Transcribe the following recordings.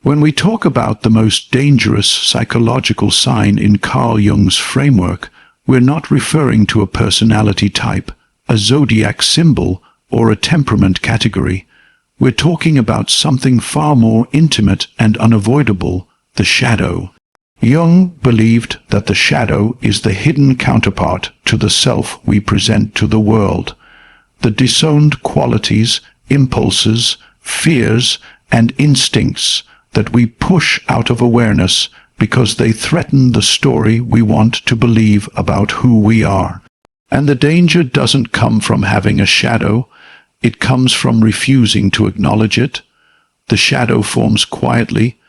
When we talk about the most dangerous psychological sign in Carl Jung's framework, we're not referring to a personality type, a zodiac symbol, or a temperament category. We're talking about something far more intimate and unavoidable, the shadow. Jung believed that the shadow is the hidden counterpart to the self we present to the world. The disowned qualities, impulses, fears, and instincts that we push out of awareness because they threaten the story we want to believe about who we are. And the danger doesn't come from having a shadow, it comes from refusing to acknowledge it. The shadow forms quietly.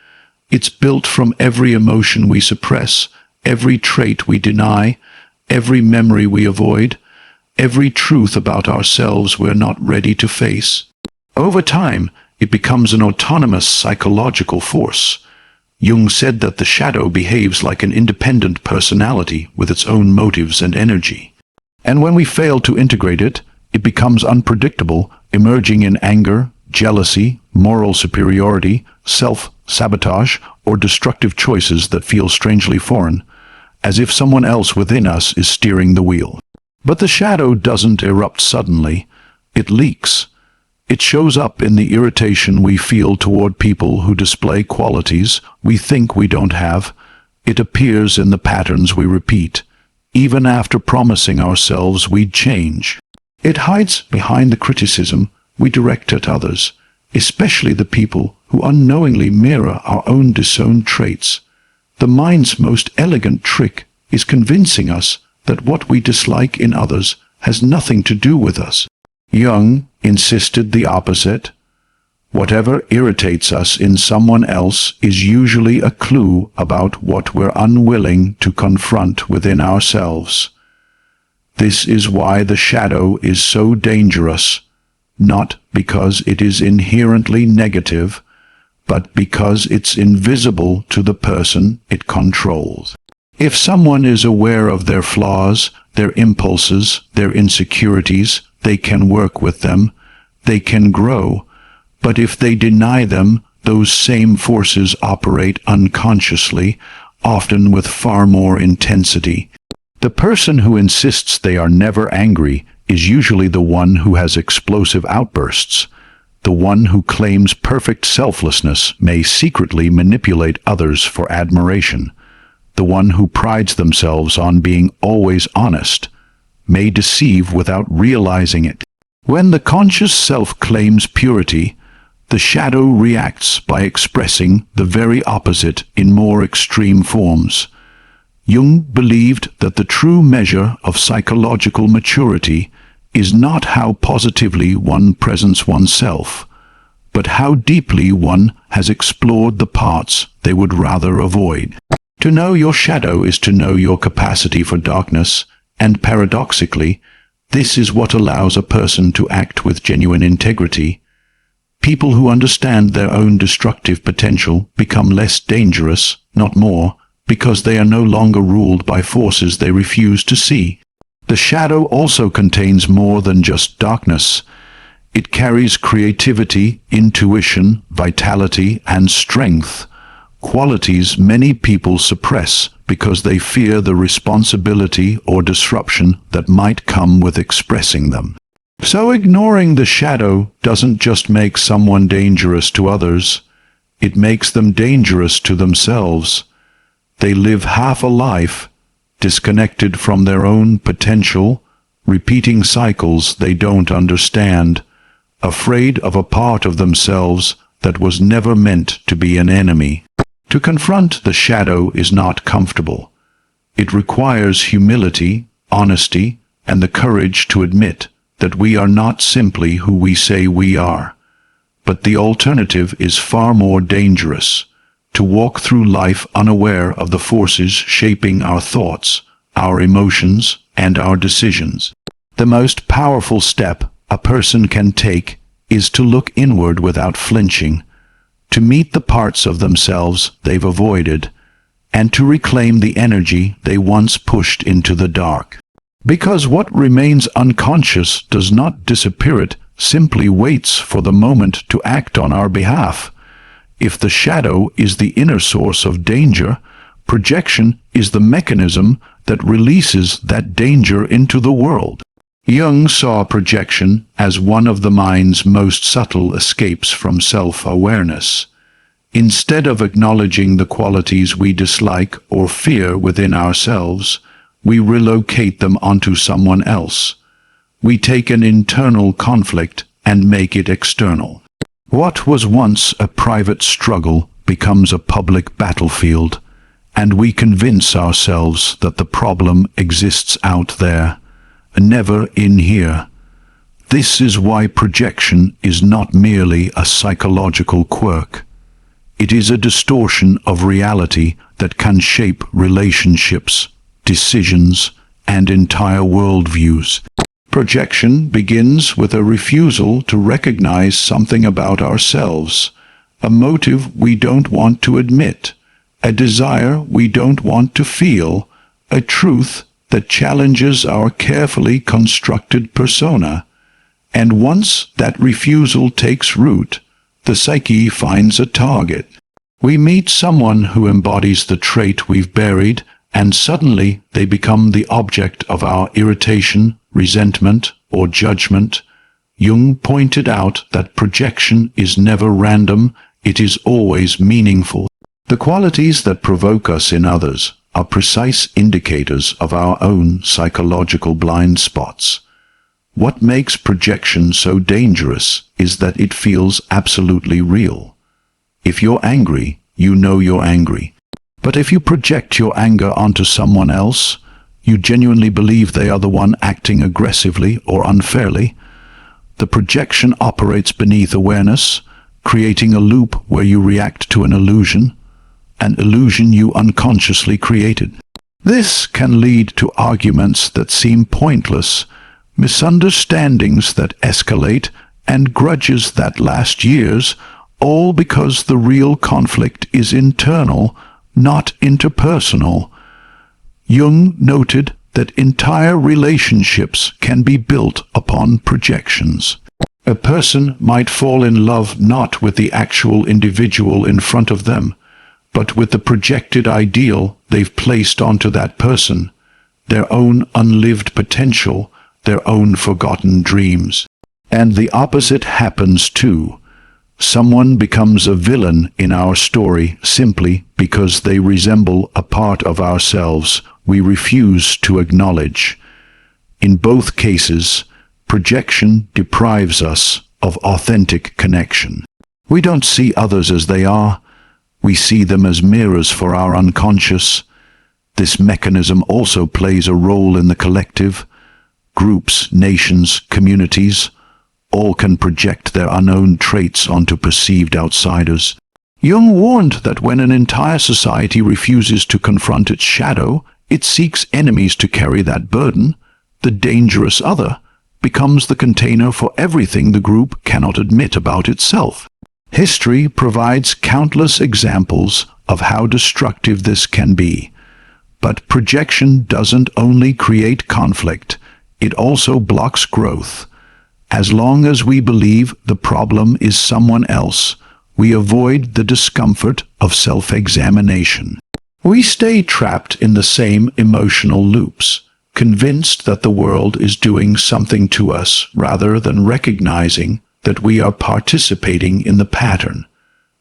It's built from every emotion we suppress, every trait we deny, every memory we avoid, every truth about ourselves we're not ready to face. Over time, it becomes an autonomous psychological force. Jung said that the shadow behaves like an independent personality with its own motives and energy. And when we fail to integrate it, it becomes unpredictable, emerging in anger, jealousy, moral superiority, self-sabotage, or destructive choices that feel strangely foreign, as if someone else within us is steering the wheel. But the shadow doesn't erupt suddenly. It leaks. It shows up in the irritation we feel toward people who display qualities we think we don't have. It appears in the patterns we repeat, even after promising ourselves we'd change. It hides behind the criticism we direct at others, especially the people who unknowingly mirror our own disowned traits. The mind's most elegant trick is convincing us that what we dislike in others has nothing to do with us. Jung insisted the opposite. Whatever irritates us in someone else is usually a clue about what we're unwilling to confront within ourselves. This is why the shadow is so dangerous, not because it is inherently negative, but because it's invisible to the person it controls. If someone is aware of their flaws, their impulses, their insecurities, they can work with them, they can grow, but if they deny them, those same forces operate unconsciously, often with far more intensity. The person who insists they are never angry is usually the one who has explosive outbursts. The one who claims perfect selflessness may secretly manipulate others for admiration. The one who prides themselves on being always honest may deceive without realizing it. When the conscious self claims purity, the shadow reacts by expressing the very opposite in more extreme forms. Jung believed that the true measure of psychological maturity is not how positively one presents oneself, but how deeply one has explored the parts they would rather avoid. To know your shadow is to know your capacity for darkness, and paradoxically, this is what allows a person to act with genuine integrity. People who understand their own destructive potential become less dangerous, not more, because they are no longer ruled by forces they refuse to see. The shadow also contains more than just darkness. It carries creativity, intuition, vitality, and strength, qualities many people suppress because they fear the responsibility or disruption that might come with expressing them. So ignoring the shadow doesn't just make someone dangerous to others, it makes them dangerous to themselves. They live half a life, disconnected from their own potential, repeating cycles they don't understand, afraid of a part of themselves that was never meant to be an enemy. To confront the shadow is not comfortable. It requires humility, honesty, and the courage to admit that we are not simply who we say we are. But the alternative is far more dangerous: to walk through life unaware of the forces shaping our thoughts, our emotions, and our decisions. The most powerful step a person can take is to look inward without flinching, to meet the parts of themselves they've avoided, and to reclaim the energy they once pushed into the dark. Because what remains unconscious does not disappear, it simply waits for the moment to act on our behalf. If the shadow is the inner source of danger, projection is the mechanism that releases that danger into the world. Jung saw projection as one of the mind's most subtle escapes from self-awareness. Instead of acknowledging the qualities we dislike or fear within ourselves, we relocate them onto someone else. We take an internal conflict and make it external. What was once a private struggle becomes a public battlefield, and we convince ourselves that the problem exists out there, never in here. This is why projection is not merely a psychological quirk. It is a distortion of reality that can shape relationships, decisions, and entire worldviews. Projection begins with a refusal to recognize something about ourselves, a motive we don't want to admit, a desire we don't want to feel, a truth that challenges our carefully constructed persona. And once that refusal takes root, the psyche finds a target. We meet someone who embodies the trait we've buried, and suddenly they become the object of our irritation, resentment, or judgment. Jung pointed out that projection is never random, it is always meaningful. The qualities that provoke us in others are precise indicators of our own psychological blind spots. What makes projection so dangerous is that it feels absolutely real. If you're angry, you know you're angry. But if you project your anger onto someone else, you genuinely believe they are the one acting aggressively or unfairly. The projection operates beneath awareness, creating a loop where you react to an illusion you unconsciously created. This can lead to arguments that seem pointless, misunderstandings that escalate, and grudges that last years, all because the real conflict is internal, not interpersonal. Jung noted that entire relationships can be built upon projections. A person might fall in love not with the actual individual in front of them, but with the projected ideal they've placed onto that person, their own unlived potential, their own forgotten dreams. And the opposite happens too. Someone becomes a villain in our story simply because they resemble a part of ourselves we refuse to acknowledge. In both cases, projection deprives us of authentic connection. We don't see others as they are. We see them as mirrors for our unconscious. This mechanism also plays a role in the collective. Groups, nations, communities, all can project their unknown traits onto perceived outsiders. Jung warned that when an entire society refuses to confront its shadow, it seeks enemies to carry that burden. The dangerous other becomes the container for everything the group cannot admit about itself. History provides countless examples of how destructive this can be. But projection doesn't only create conflict, it also blocks growth. As long as we believe the problem is someone else, we avoid the discomfort of self-examination. We stay trapped in the same emotional loops, convinced that the world is doing something to us rather than recognizing that we are participating in the pattern.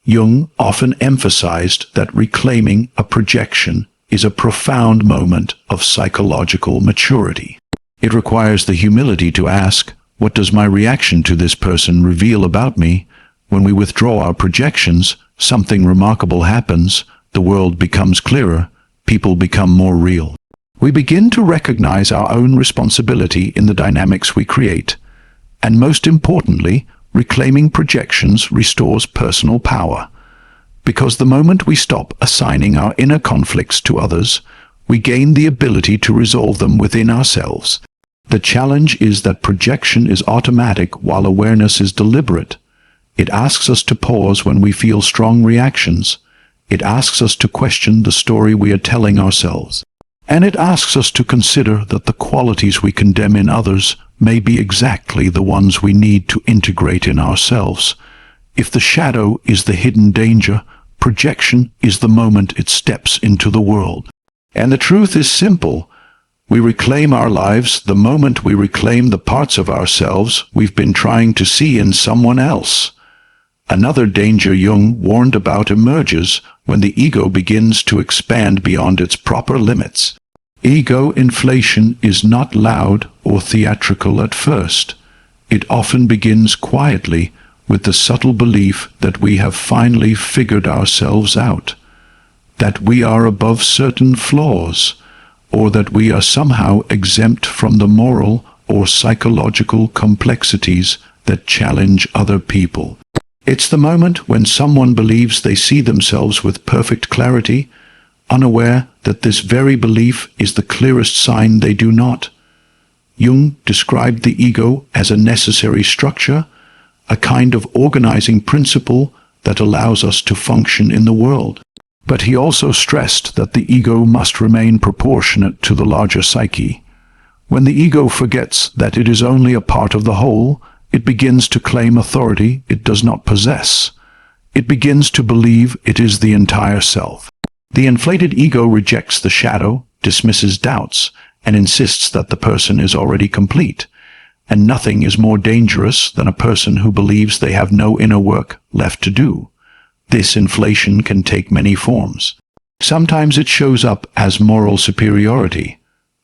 Jung often emphasized that reclaiming a projection is a profound moment of psychological maturity. It requires the humility to ask, what does my reaction to this person reveal about me? When we withdraw our projections, something remarkable happens. The world becomes clearer. People become more real. We begin to recognize our own responsibility in the dynamics we create. And most importantly, reclaiming projections restores personal power. Because the moment we stop assigning our inner conflicts to others, we gain the ability to resolve them within ourselves. The challenge is that projection is automatic while awareness is deliberate. It asks us to pause when we feel strong reactions. It asks us to question the story we are telling ourselves. And it asks us to consider that the qualities we condemn in others may be exactly the ones we need to integrate in ourselves. If the shadow is the hidden danger, projection is the moment it steps into the world. And the truth is simple. We reclaim our lives the moment we reclaim the parts of ourselves we've been trying to see in someone else. Another danger Jung warned about emerges when the ego begins to expand beyond its proper limits. Ego inflation is not loud or theatrical at first. It often begins quietly, with the subtle belief that we have finally figured ourselves out, that we are above certain flaws, or that we are somehow exempt from the moral or psychological complexities that challenge other people. It's the moment when someone believes they see themselves with perfect clarity, unaware that this very belief is the clearest sign they do not. Jung described the ego as a necessary structure, a kind of organizing principle that allows us to function in the world. But he also stressed that the ego must remain proportionate to the larger psyche. When the ego forgets that it is only a part of the whole, it begins to claim authority it does not possess. It begins to believe it is the entire self. The inflated ego rejects the shadow, dismisses doubts, and insists that the person is already complete. And nothing is more dangerous than a person who believes they have no inner work left to do. This inflation can take many forms. Sometimes it shows up as moral superiority,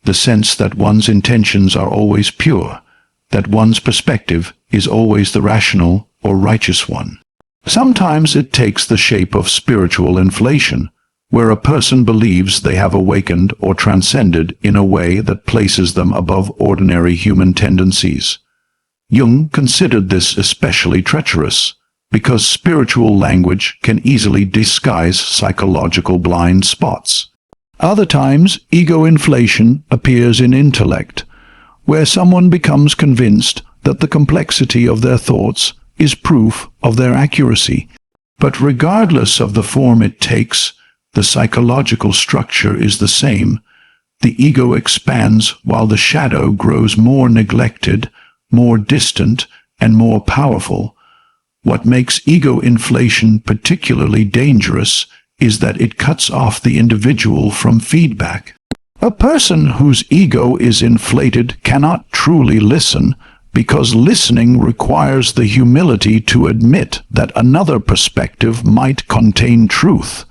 the sense that one's intentions are always pure, that one's perspective is always the rational or righteous one. Sometimes it takes the shape of spiritual inflation, where a person believes they have awakened or transcended in a way that places them above ordinary human tendencies. Jung considered this especially treacherous, because spiritual language can easily disguise psychological blind spots. Other times, ego inflation appears in intellect, where someone becomes convinced that the complexity of their thoughts is proof of their accuracy. But regardless of the form it takes, the psychological structure is the same. The ego expands while the shadow grows more neglected, more distant, and more powerful. What makes ego inflation particularly dangerous is that it cuts off the individual from feedback. A person whose ego is inflated cannot truly listen, because listening requires the humility to admit that another perspective might contain truth.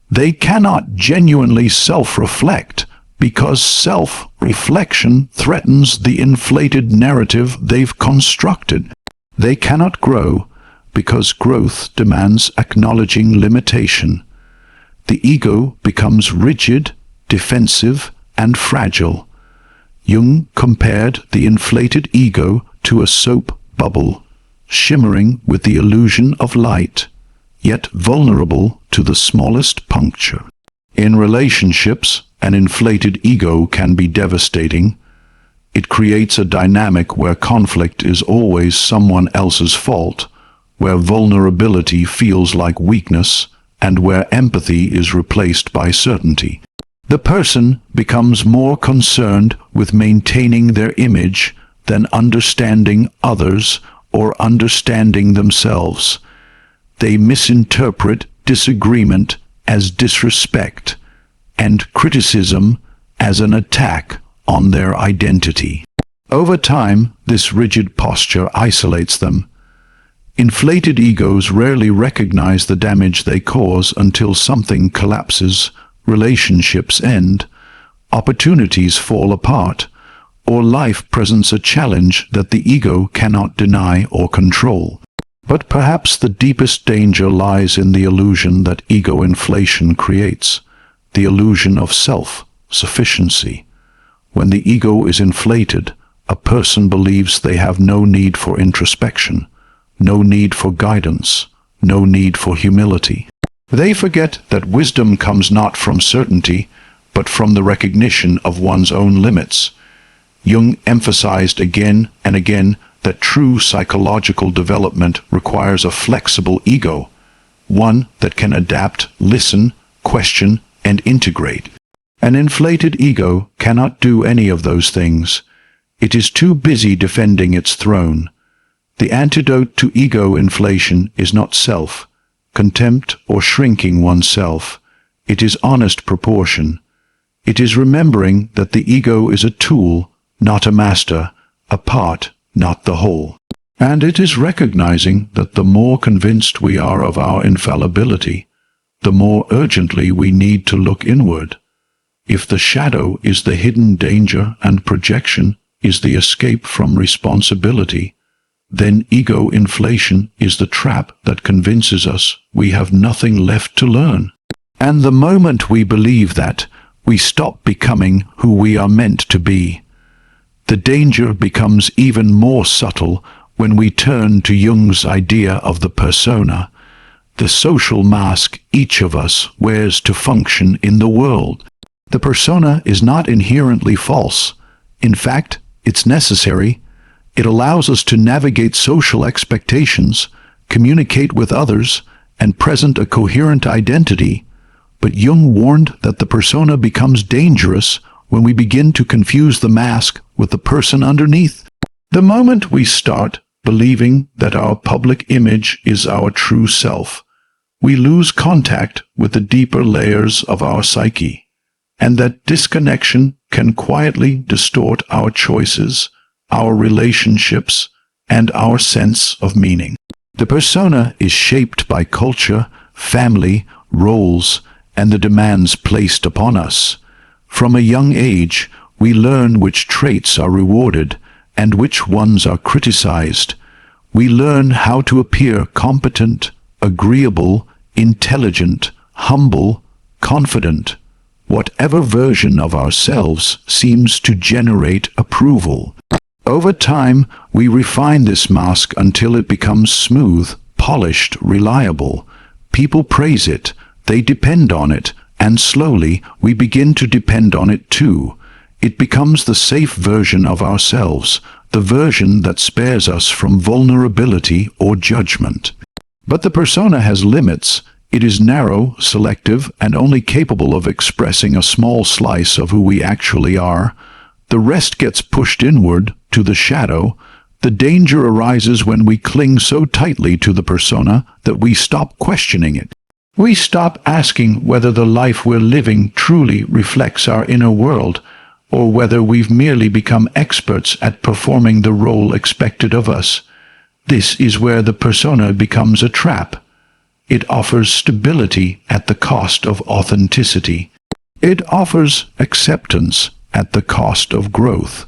They cannot genuinely self-reflect, because self-reflection threatens the inflated narrative they've constructed. They cannot grow, because growth demands acknowledging limitation. The ego becomes rigid, defensive, and fragile. Jung compared the inflated ego to a soap bubble, shimmering with the illusion of light, yet vulnerable to the smallest puncture. In relationships, an inflated ego can be devastating. It creates a dynamic where conflict is always someone else's fault, where vulnerability feels like weakness, and where empathy is replaced by certainty. The person becomes more concerned with maintaining their image than understanding others or understanding themselves. They misinterpret disagreement as disrespect and criticism as an attack on their identity. Over time, this rigid posture isolates them. Inflated egos rarely recognize the damage they cause until something collapses, relationships end, opportunities fall apart, or life presents a challenge that the ego cannot deny or control. But perhaps the deepest danger lies in the illusion that ego inflation creates, the illusion of self-sufficiency. When the ego is inflated, a person believes they have no need for introspection, no need for guidance, no need for humility. They forget that wisdom comes not from certainty, but from the recognition of one's own limits. Jung emphasized again and again that true psychological development requires a flexible ego, one that can adapt, listen, question, and integrate. An inflated ego cannot do any of those things. It is too busy defending its throne. The antidote to ego inflation is not self, contempt or shrinking oneself. It is honest proportion. It is remembering that the ego is a tool, not a master, a part, not the whole. And it is recognizing that the more convinced we are of our infallibility, the more urgently we need to look inward. If the shadow is the hidden danger and projection is the escape from responsibility, then ego inflation is the trap that convinces us we have nothing left to learn. And the moment we believe that, we stop becoming who we are meant to be. The danger becomes even more subtle when we turn to Jung's idea of the persona, the social mask each of us wears to function in the world. The persona is not inherently false. In fact, it's necessary. It allows us to navigate social expectations, communicate with others, and present a coherent identity. But Jung warned that the persona becomes dangerous when we begin to confuse the mask with the person underneath. The moment we start believing that our public image is our true self, we lose contact with the deeper layers of our psyche, and that disconnection can quietly distort our choices, our relationships, and our sense of meaning. The persona is shaped by culture, family, roles, and the demands placed upon us. From a young age, we learn which traits are rewarded and which ones are criticized. We learn how to appear competent, agreeable, intelligent, humble, confident, whatever version of ourselves seems to generate approval. Over time, we refine this mask until it becomes smooth, polished, reliable. People praise it, they depend on it, and slowly we begin to depend on it too. It becomes the safe version of ourselves, the version that spares us from vulnerability or judgment. But the persona has limits. It is narrow, selective, and only capable of expressing a small slice of who we actually are. The rest gets pushed inward, to the shadow. The danger arises when we cling so tightly to the persona that we stop questioning it. We stop asking whether the life we're living truly reflects our inner world, or whether we've merely become experts at performing the role expected of us. This is where the persona becomes a trap. It offers stability at the cost of authenticity. It offers acceptance at the cost of growth.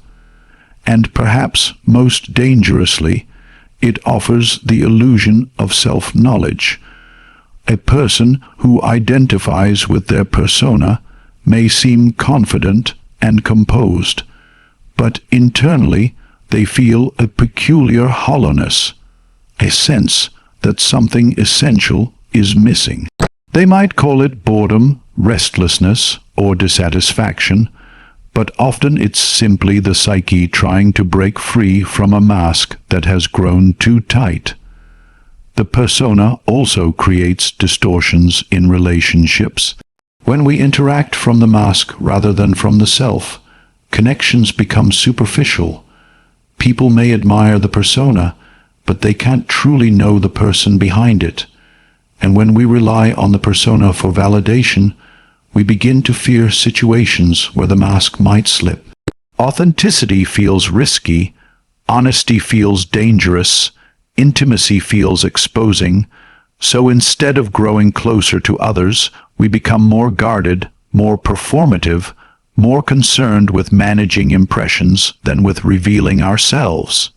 And perhaps most dangerously, it offers the illusion of self-knowledge. A person who identifies with their persona may seem confident and composed, but internally they feel a peculiar hollowness, a sense that something essential is missing. They might call it boredom, restlessness, or dissatisfaction, but often it's simply the psyche trying to break free from a mask that has grown too tight. The persona also creates distortions in relationships. When we interact from the mask rather than from the self, connections become superficial. People may admire the persona, but they can't truly know the person behind it. And when we rely on the persona for validation, we begin to fear situations where the mask might slip. Authenticity feels risky, honesty feels dangerous, intimacy feels exposing, so instead of growing closer to others, we become more guarded, more performative, more concerned with managing impressions than with revealing ourselves.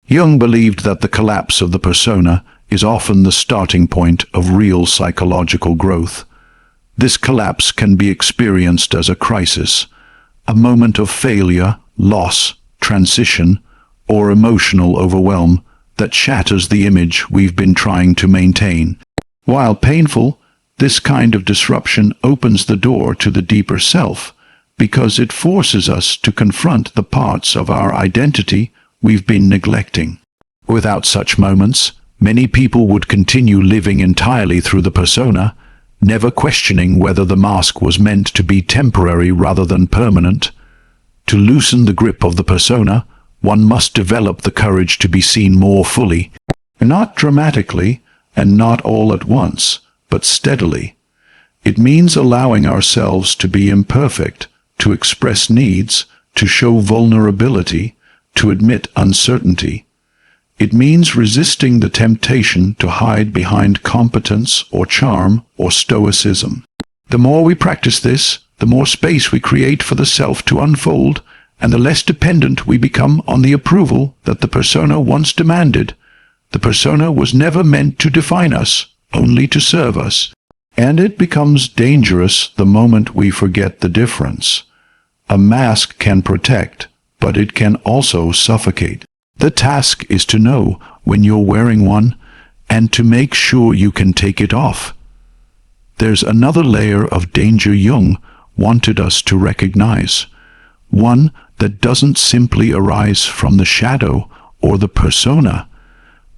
Jung believed that the collapse of the persona is often the starting point of real psychological growth. This collapse can be experienced as a crisis, a moment of failure, loss, transition, or emotional overwhelm that shatters the image we've been trying to maintain. While painful, this kind of disruption opens the door to the deeper self, because it forces us to confront the parts of our identity we've been neglecting. Without such moments, many people would continue living entirely through the persona, never questioning whether the mask was meant to be temporary rather than permanent. To loosen the grip of the persona, one must develop the courage to be seen more fully, not dramatically and not all at once, but steadily. It means allowing ourselves to be imperfect, to express needs, to show vulnerability, to admit uncertainty. It means resisting the temptation to hide behind competence or charm or stoicism. The more we practice this, the more space we create for the self to unfold, and the less dependent we become on the approval that the persona once demanded. The persona was never meant to define us, only to serve us. And it becomes dangerous the moment we forget the difference. A mask can protect, but it can also suffocate. The task is to know when you're wearing one, and to make sure you can take it off. There's another layer of danger Jung wanted us to recognize, one that doesn't simply arise from the shadow or the persona,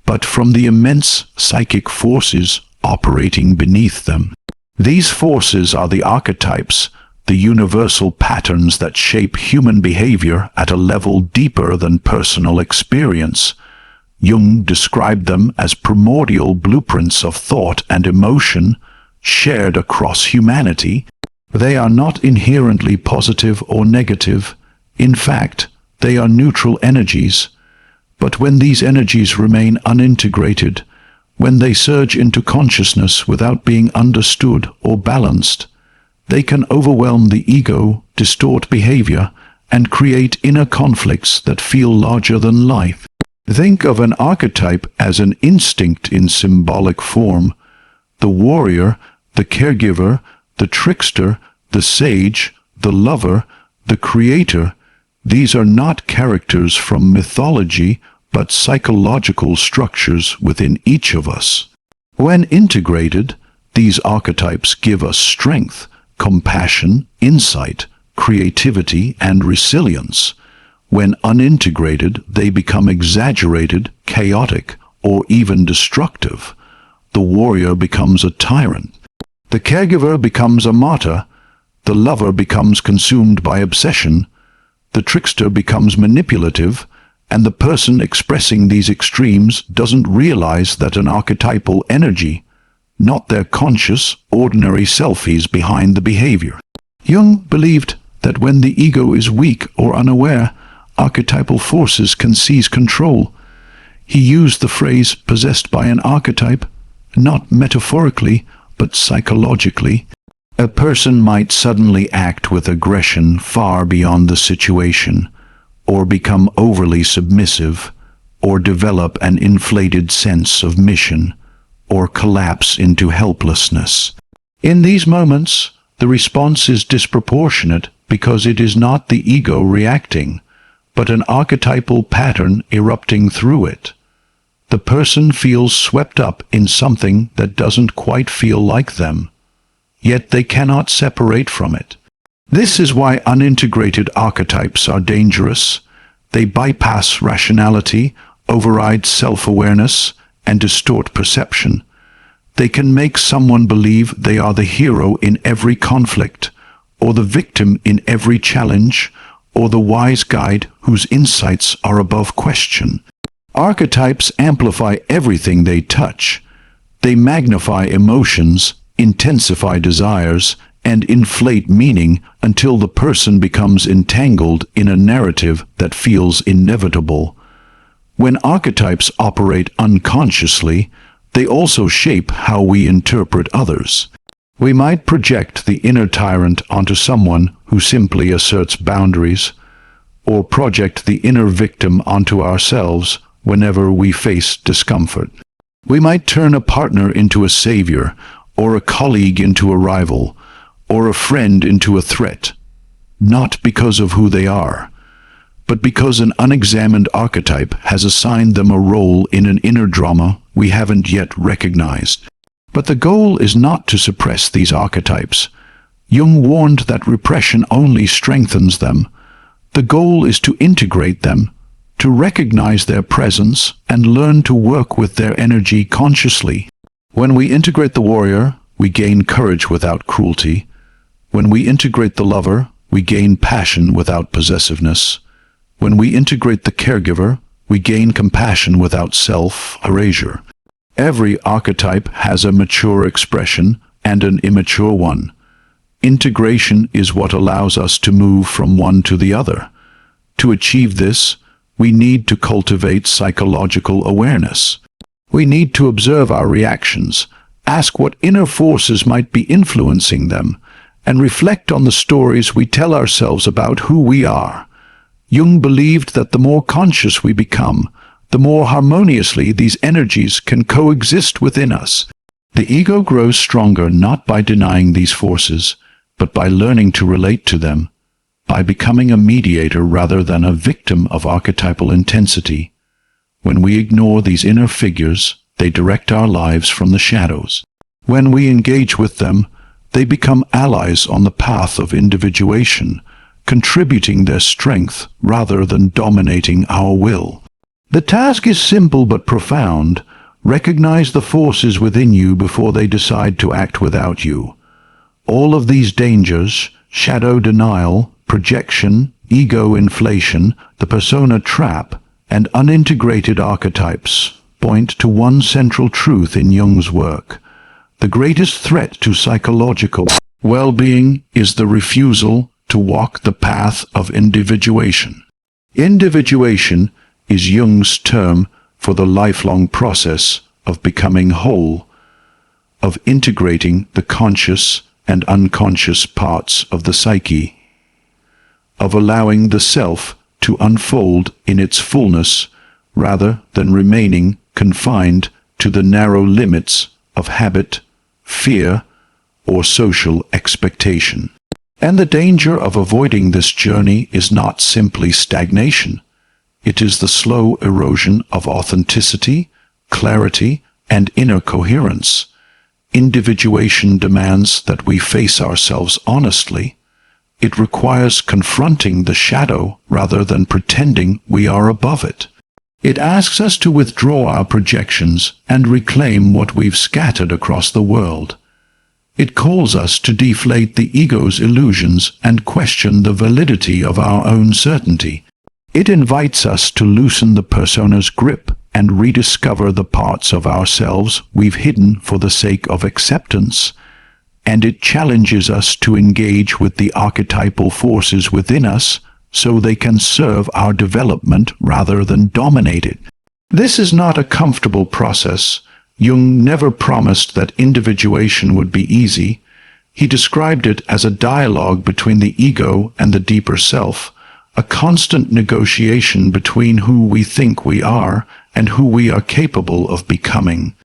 but from the immense psychic forces operating beneath them. These forces are the archetypes, the universal patterns that shape human behavior at a level deeper than personal experience. Jung described them as primordial blueprints of thought and emotion shared across humanity. They are not inherently positive or negative. In fact, they are neutral energies. But when these energies remain unintegrated, when they surge into consciousness without being understood or balanced, they can overwhelm the ego, distort behavior, and create inner conflicts that feel larger than life. Think of an archetype as an instinct in symbolic form. The warrior, the caregiver, the trickster, the sage, the lover, the creator. These are not characters from mythology, but psychological structures within each of us. When integrated, these archetypes give us strength, compassion, insight, creativity, and resilience. When unintegrated, they become exaggerated, chaotic, or even destructive. The warrior becomes a tyrant. The caregiver becomes a martyr. The lover becomes consumed by obsession. The trickster becomes manipulative. And the person expressing these extremes doesn't realize that an archetypal energy, not their conscious, ordinary selfies behind the behavior. Jung believed that when the ego is weak or unaware, archetypal forces can seize control. He used the phrase possessed by an archetype, not metaphorically, but psychologically. A person might suddenly act with aggression far beyond the situation, or become overly submissive, or develop an inflated sense of mission, or collapse into helplessness. In these moments, the response is disproportionate because it is not the ego reacting, but an archetypal pattern erupting through it. The person feels swept up in something that doesn't quite feel like them, yet they cannot separate from it. This is why unintegrated archetypes are dangerous. They bypass rationality, override self-awareness, and distort perception. They can make someone believe they are the hero in every conflict, or the victim in every challenge, or the wise guide whose insights are above question. Archetypes amplify everything they touch. They magnify emotions, intensify desires, and inflate meaning until the person becomes entangled in a narrative that feels inevitable. When archetypes operate unconsciously, they also shape how we interpret others. We might project the inner tyrant onto someone who simply asserts boundaries, or project the inner victim onto ourselves whenever we face discomfort. We might turn a partner into a savior, or a colleague into a rival, or a friend into a threat, not because of who they are, but because an unexamined archetype has assigned them a role in an inner drama we haven't yet recognized. But the goal is not to suppress these archetypes. Jung warned that repression only strengthens them. The goal is to integrate them, to recognize their presence and learn to work with their energy consciously. When we integrate the warrior, we gain courage without cruelty. When we integrate the lover, we gain passion without possessiveness. When we integrate the caregiver, we gain compassion without self-erasure. Every archetype has a mature expression and an immature one. Integration is what allows us to move from one to the other. To achieve this, we need to cultivate psychological awareness. We need to observe our reactions, ask what inner forces might be influencing them, and reflect on the stories we tell ourselves about who we are. Jung believed that the more conscious we become, the more harmoniously these energies can coexist within us. The ego grows stronger not by denying these forces, but by learning to relate to them, by becoming a mediator rather than a victim of archetypal intensity. When we ignore these inner figures, they direct our lives from the shadows. When we engage with them, they become allies on the path of individuation, contributing their strength rather than dominating our will. The task is simple but profound. Recognize the forces within you before they decide to act without you. All of these dangers, shadow denial, projection, ego inflation, the persona trap, and unintegrated archetypes, point to one central truth in Jung's work. The greatest threat to psychological well-being is the refusal to walk the path of individuation. Individuation is Jung's term for the lifelong process of becoming whole, of integrating the conscious and unconscious parts of the psyche, of allowing the self to unfold in its fullness rather than remaining confined to the narrow limits of habit, fear, or social expectation. And the danger of avoiding this journey is not simply stagnation. It is the slow erosion of authenticity, clarity, and inner coherence. Individuation demands that we face ourselves honestly. It requires confronting the shadow rather than pretending we are above it. It asks us to withdraw our projections and reclaim what we've scattered across the world. It calls us to deflate the ego's illusions and question the validity of our own certainty. It invites us to loosen the persona's grip and rediscover the parts of ourselves we've hidden for the sake of acceptance. And it challenges us to engage with the archetypal forces within us so they can serve our development rather than dominate it. This is not a comfortable process. Jung never promised that individuation would be easy. He described it as a dialogue between the ego and the deeper self, a constant negotiation between who we think we are and who we are capable of becoming.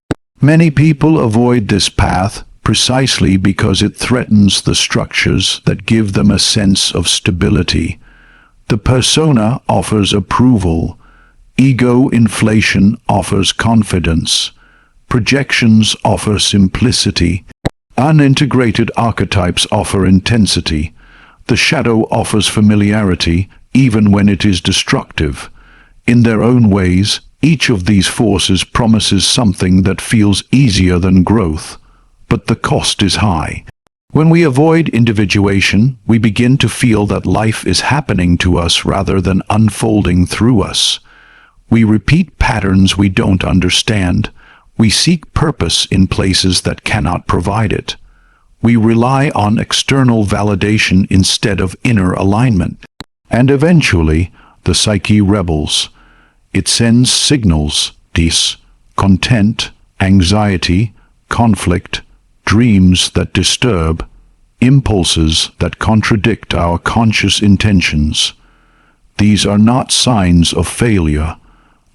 Many people avoid this path precisely because it threatens the structures that give them a sense of stability. The persona offers approval. Ego inflation offers confidence. Projections offer simplicity. Unintegrated archetypes offer intensity. The shadow offers familiarity, even when it is destructive. In their own ways, each of these forces promises something that feels easier than growth, but the cost is high. When we avoid individuation, we begin to feel that life is happening to us rather than unfolding through us. We repeat patterns we don't understand. We seek purpose in places that cannot provide it. We rely on external validation instead of inner alignment. And eventually, the psyche rebels. It sends signals, discontent, anxiety, conflict, dreams that disturb, impulses that contradict our conscious intentions. These are not signs of failure.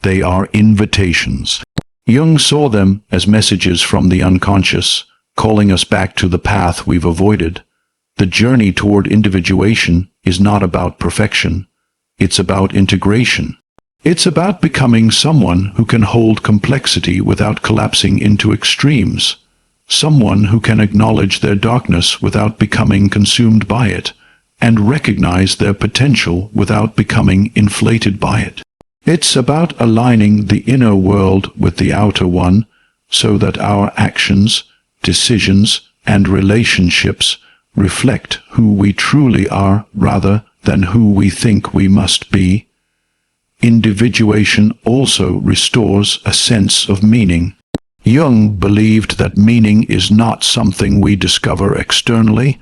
They are invitations. Jung saw them as messages from the unconscious, calling us back to the path we've avoided. The journey toward individuation is not about perfection. It's about integration. It's about becoming someone who can hold complexity without collapsing into extremes. Someone who can acknowledge their darkness without becoming consumed by it, and recognize their potential without becoming inflated by it. It's about aligning the inner world with the outer one, so that our actions, decisions, and relationships reflect who we truly are rather than who we think we must be. individuation also restores a sense of meaning. Jung believed that meaning is not something we discover externally,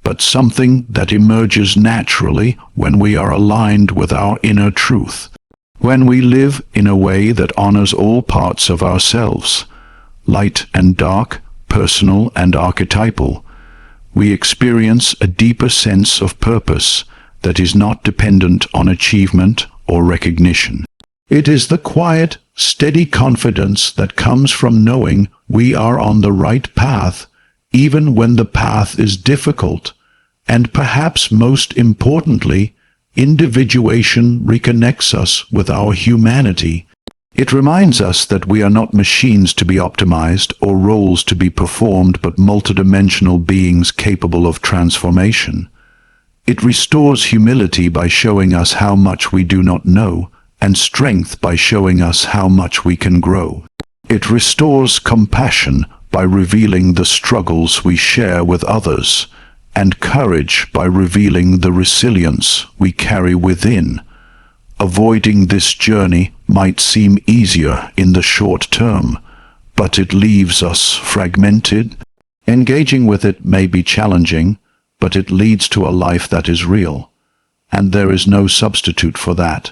but something that emerges naturally when we are aligned with our inner truth. When we live in a way that honors all parts of ourselves, light and dark, personal and archetypal, we experience a deeper sense of purpose that is not dependent on achievement or recognition. It is the quiet, steady confidence that comes from knowing we are on the right path, even when the path is difficult, and perhaps most importantly, individuation reconnects us with our humanity. It reminds us that we are not machines to be optimized or roles to be performed, but multidimensional beings capable of transformation. It restores humility by showing us how much we do not know, and strength by showing us how much we can grow. It restores compassion by revealing the struggles we share with others, and courage by revealing the resilience we carry within. Avoiding this journey might seem easier in the short term, but it leaves us fragmented. Engaging with it may be challenging, but it leads to a life that is real, and there is no substitute for that.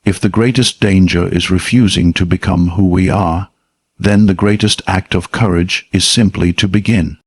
If the greatest danger is refusing to become who we are, then the greatest act of courage is simply to begin.